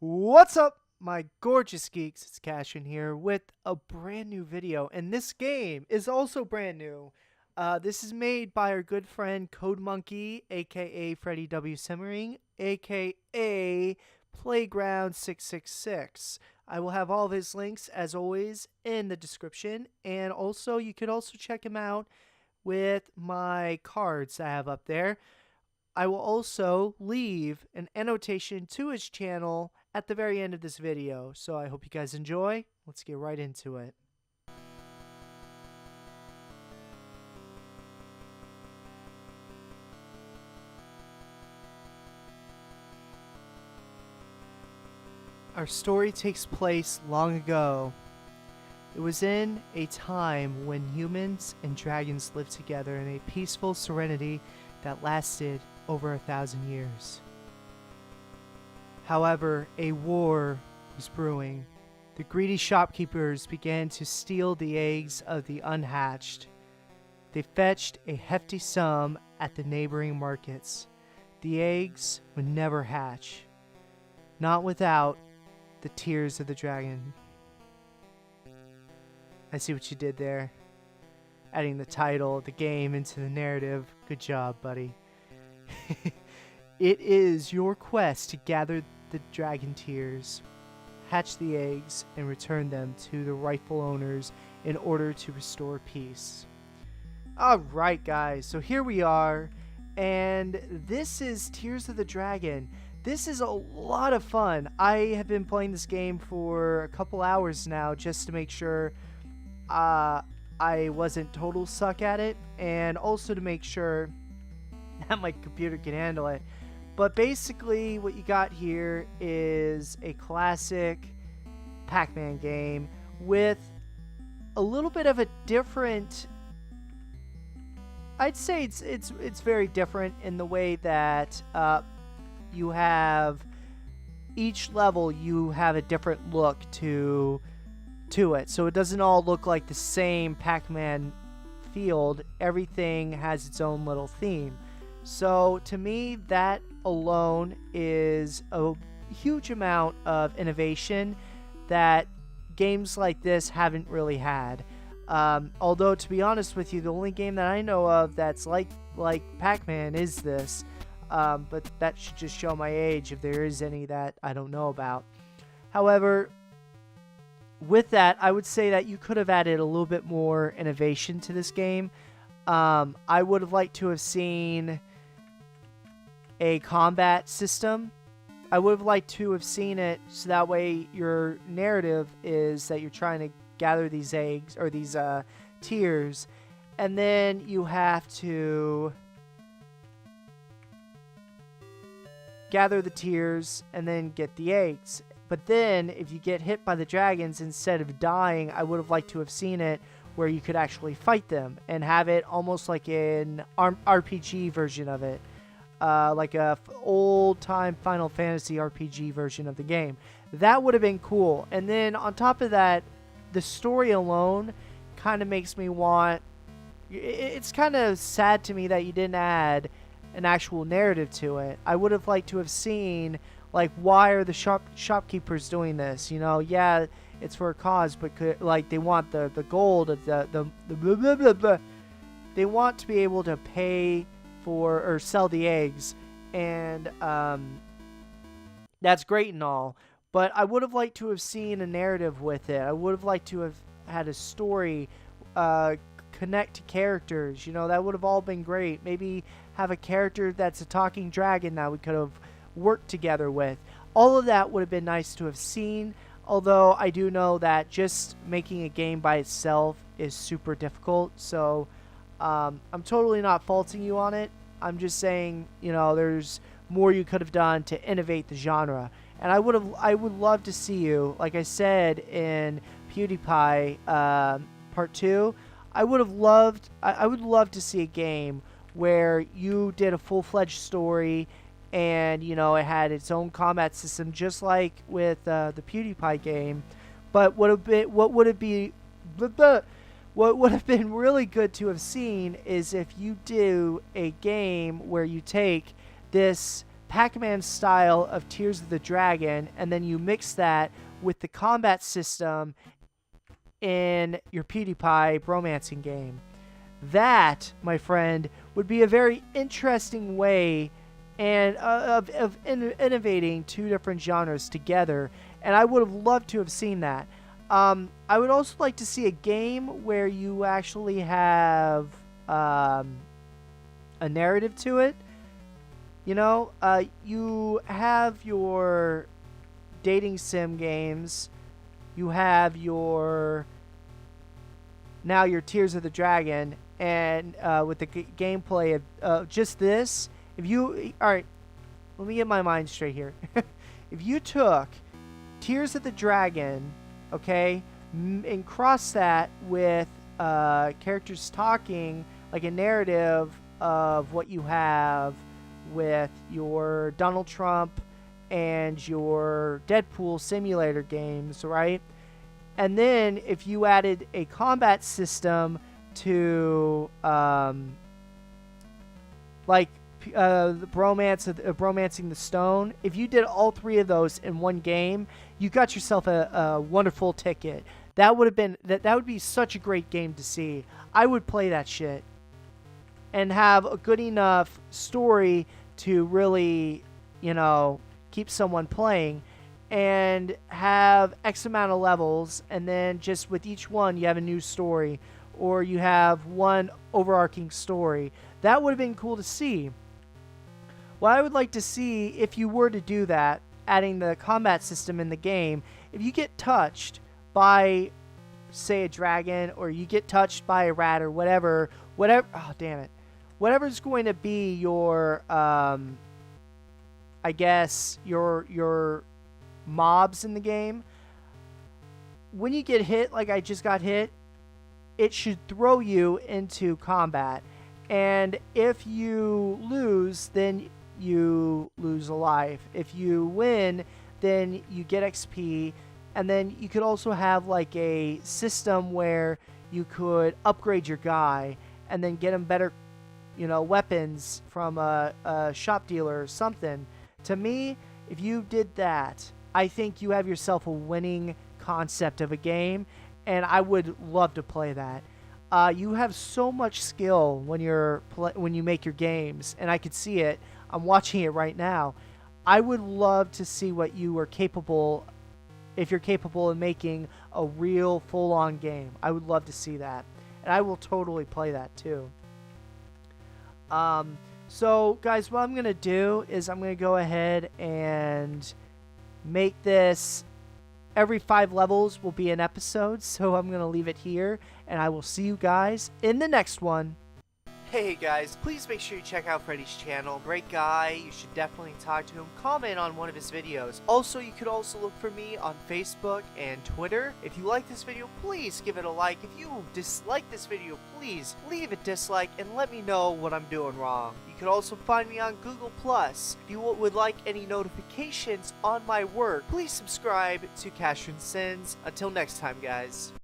What's up, my gorgeous geeks? It's Cashin here with a brand new video, and this game is also brand new. This is made by our good friend Code Monkey, aka Freddie Simmering, aka Playground 666. I will have all of his links, as always, in the description, and also you could also check him out with my cards I have up there. I will also leave an annotation to his channel at the very end of this video. So I hope you guys enjoy. Let's get right into it. Our story takes place long ago. It was in a time when humans and dragons lived together in a peaceful serenity that lasted over 1,000 years. However, a war was brewing. The greedy shopkeepers began to steal the eggs of the unhatched. They fetched a hefty sum at the neighboring markets. The eggs would never hatch, not without the tears of the dragon. I see what you did there. Adding the title of the game into the narrative. Good job, buddy. It is your quest to gather the dragon tears, hatch the eggs, and return them to the rightful owners in order to restore peace. Alright guys, so here we are, and this is Tears of the Dragon. This is a lot of fun. I have been playing this game for a couple hours now just to make sure I wasn't total suck at it, and also to make sure that my computer can handle it. But basically what you got here is a classic Pac-Man game with a little bit of a different, I'd say it's very different in the way that you have each level, you have a different look to it. So it doesn't all look like the same Pac-Man field. Everything has its own little theme. So to me, that alone is a huge amount of innovation that games like this haven't really had. Although, to be honest with you, the only game that I know of that's like Pac-Man is this. But that should just show my age if there is any that I don't know about. However, with that, I would say that you could have added a little bit more innovation to this game. I would have liked to have seen a combat system. I would have liked to have seen it so that way your narrative is that you're trying to gather these eggs or these tears, and then you have to gather the tears and then get the eggs. But then if you get hit by the dragons, instead of dying, I would have liked to have seen it where you could actually fight them and have it almost like an RPG version of it. Like a old-time Final Fantasy RPG version of the game. That would have been cool. And then on top of that, the story alone kind of makes me want... It's kind of sad to me that you didn't add an actual narrative to it. I would have liked to have seen, like, why are the shopkeepers doing this? You know, yeah, it's for a cause, but like they want the gold of the blah, blah, blah, blah. They want to be able to pay for or sell the eggs, and that's great and all, but I would have liked to have seen a narrative with it. I would have liked to have had a story, connect to characters. You know, that would have all been great. Maybe have a character that's a talking dragon that we could have worked together with. All of that would have been nice to have seen, although I do know that just making a game by itself is super difficult. So I'm totally not faulting you on it. I'm just saying, you know, there's more you could have done to innovate the genre. And I would love to see you, like I said in PewDiePie Part 2, I would love to see a game where you did a full-fledged story and, you know, it had its own combat system just like with the PewDiePie game. But what would have been really good to have seen is if you do a game where you take this Pac-Man style of Tears of the Dragon, and then you mix that with the combat system in your PewDiePie bromancing game. That, my friend, would be a very interesting way and of innovating two different genres together, and I would have loved to have seen that. I would also like to see a game where you actually have a narrative to it. You know, you have your dating sim games, you have your Tears of the Dragon, and with the gameplay of just this. If you, alright, let me get my mind straight here. If you took Tears of the Dragon, okay, and cross that with characters talking, like a narrative of what you have with your Donald Trump and your Deadpool simulator games, right? And then if you added a combat system to like the bromancing the stone, if you did all three of those in one game, you got yourself a wonderful ticket. That would have been that would be such a great game to see. I would play that shit and have a good enough story to really, you know, keep someone playing, and have X amount of levels, and then just with each one you have a new story, or you have one overarching story. That would have been cool to see. What I would like to see, if you were to do that, adding the combat system in the game, if you get touched by, say, a dragon, or you get touched by a rat, or whatever, oh damn it, whatever's going to be your, I guess, your mobs in the game, when you get hit like I just got hit, it should throw you into combat. And if you lose, then you lose a life. If you win, then you get XP. And then you could also have like a system where you could upgrade your guy and then get him better, you know, weapons from a shop dealer or something. To me, if you did that, I think you have yourself a winning concept of a game, and I would love to play that. You have so much skill when you make your games, and I could see it. I'm watching it right now. I would love to see what you are capable, if you're capable of making a real full-on game. I would love to see that, and I will totally play that too. So guys, what I'm gonna do is I'm gonna go ahead and make this every 5 levels will be an episode, so I'm gonna leave it here, and I will see you guys in the next one. Hey guys, please make sure you check out Freddie's channel. Great guy, you should definitely talk to him. Comment on one of his videos. Also, you could also look for me on Facebook and Twitter. If you like this video, please give it a like. If you dislike this video, please leave a dislike and let me know what I'm doing wrong. You can also find me on Google+. If you would like any notifications on my work, please subscribe to Cash and Sins. Until next time, guys.